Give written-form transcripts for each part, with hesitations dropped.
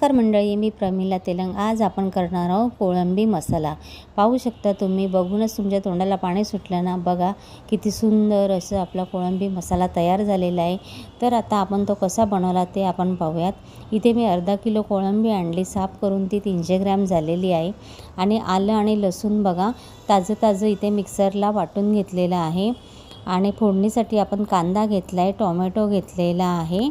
नमस्कार मंडळी, मी प्रमिला तेलंग। आज आपण करणार आहोत कोळंबी मसाला। पाहू शकता तुम्ही, बघूनच तुमच्या तोंडाला पाणी सुटलं ना। बघा किती सुंदर असं आपला कोळंबी मसाला तयार झालेला आहे। तर आता आपण तो कसा बनवला ते आपण पाहूयात। इथे मी अर्धा किलो कोळंबी आणली, साफ करून ती 300 ग्रॅम झालेली आहे। आणि आलं आणि लसूण बघा ताजं इथे मिक्सरला वाटून घेतलेलं आहे। आणि फोडणीसाठी आपण कांदा घेतला आहे, टोमॅटो घेतलेला आहे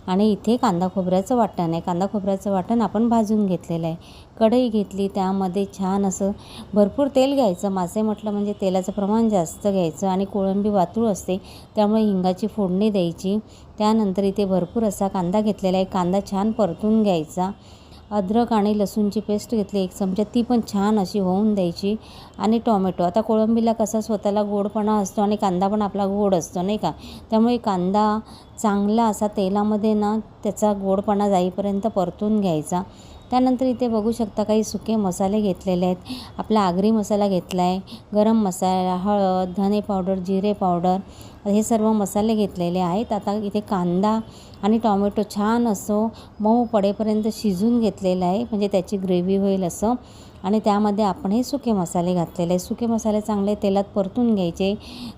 आणि इथे कांदा खोबऱ्याचं वाटण आहे। कांदा खोबऱ्याचं वाटण आपण भाजून घेतलेलं आहे। कढई घेतली, त्यामध्ये छान असं भरपूर तेल घ्यायचं। मासे म्हटलं म्हणजे तेलाचं प्रमाण जास्त घ्यायचं आणि कोळंबी वातूळ असते, त्यामुळे हिंगाची फोडणी द्यायची। त्यानंतर इथे भरपूर असा कांदा घेतलेला आहे, कांदा छान परतून घ्यायचा। अद्रक आणि लसूणची पेस्ट घेतली 1 चमचा, ती पण छान अशी होऊन द्यायची। आणि टोमॅटो, आता कोळंबीला कसा स्वतःला गोडपणा असतो आणि कांदा पण आपला गोड असतो नाही का, त्यामुळे कांदा चांगला असा तेलामध्ये ना त्याचा गोडपणा जाईपर्यंत परतून घ्यायचा। त्यानंतर इथे बघू शकता काही सुके मसाले घेतलेले आहेत। आपला आगरी मसाला घेतला आहे, गरम मसाला, हळद, धने पावडर, जिरे पावडर, हे सर्व मसाले घेतलेले आहेत। आता इथे कांदा आणि टोमॅटो छान असं मऊ पडेपर्यंत शिजून घेतलेलं आहे, म्हणजे त्याची ग्रेव्ही होईल असं। आणि त्यामध्ये आपण हे सुके मसाले घातलेले आहे। सुके मसाले चांगले तेलात परतून घ्यायचे,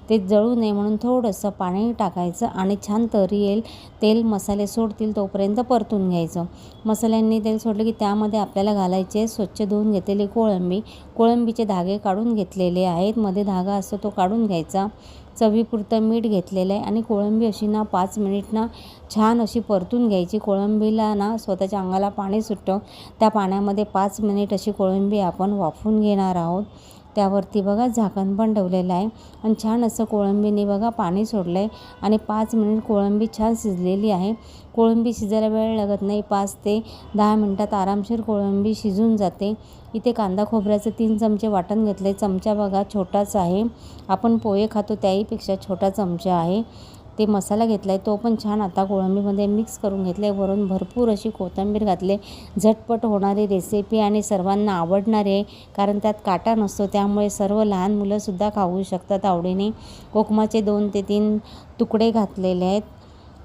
ते जळू नये म्हणून थोडंसं पाणी टाकायचं आणि छान तरी येईल, तेल मसाले सोडतील तोपर्यंत परतून घ्यायचं। मसाल्यांनी तेल सोडलं की त्यामध्ये आपल्याला घालायचे स्वच्छ धुवून घेतलेली कोळंबी। कोळंबीचे धागे काढून घेतलेले आहेत, मध्ये धागा असतो तो काढून घ्यायचा। चवीपुरतं मीठ घेतलेलं आहे आणि कोळंबी अशी ना 5 मिनिट ना छान अशी परतून घ्यायची। कोळंबीला ना स्वतःच्या अंगाला पाणी सुटतं, त्या पाण्यामध्ये 5 मिनिट अशी कोळंबी आपण वाफवून घेणार आहोत। त्यावरती बघा झाकण पण ठेवलेलं आहे आणि छान असं कोळंबीने बघा पाणी सोडलं आहे आणि 5 मिनिट कोळंबी छान शिजलेली आहे। कोळंबी शिजायला वेळ लागत नाही, 5 ते 10 मिनिटात आरामशीर कोळंबी शिजून जाते। इथे कांदा खोबऱ्याचं 3 चमचे वाटण घेतले, चमचा बघा छोटाच आहे, आपण पोहे खातो त्याहीपेक्षा छोटा चमचा आहे। ते मसाला घेतला आहे, तो पण छान आता कोळंबीमध्ये मिक्स करून घेतले। वरून भरपूर अशी कोथिंबीर घातले। झटपट होणारी रेसिपी आणि सर्वांना आवडणारी आहे, कारण त्यात काटा नसतो, त्यामुळे सर्व लहान मुलंसुद्धा खाऊ शकतात आवडीने। कोकमाचे 2 ते 3 तुकडे घातलेले आहेत,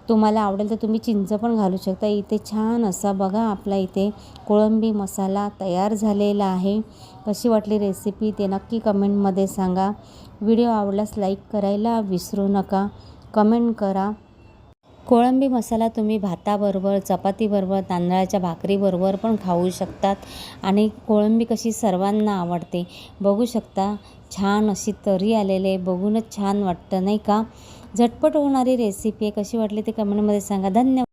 तुम्हाला आवडेल तर तुम्ही चिंच पण घालू शकता। इथे छान असा बघा आपला इथे कोळंबी मसाला तयार झालेला आहे। कशी वाटली रेसिपी ते नक्की कमेंटमध्ये सांगा। व्हिडिओ आवडल्यास लाईक करायला विसरू नका, कमेंट करा। कोळंबी मसाला तुम्ही भाताबरोबर, चपातीबरोबर, तांदळाच्या भाकरीबरोबर पण खाऊ शकतात आणि कोळंबी कशी सर्वांना आवडते। बघू शकता छान अशी तरी आलेले, बघूनच छान वाटतं नाही का। झटपट होणारी रेसिपी आहे, कशी वाटली ते कमेंटमध्ये सांगा। धन्यवाद।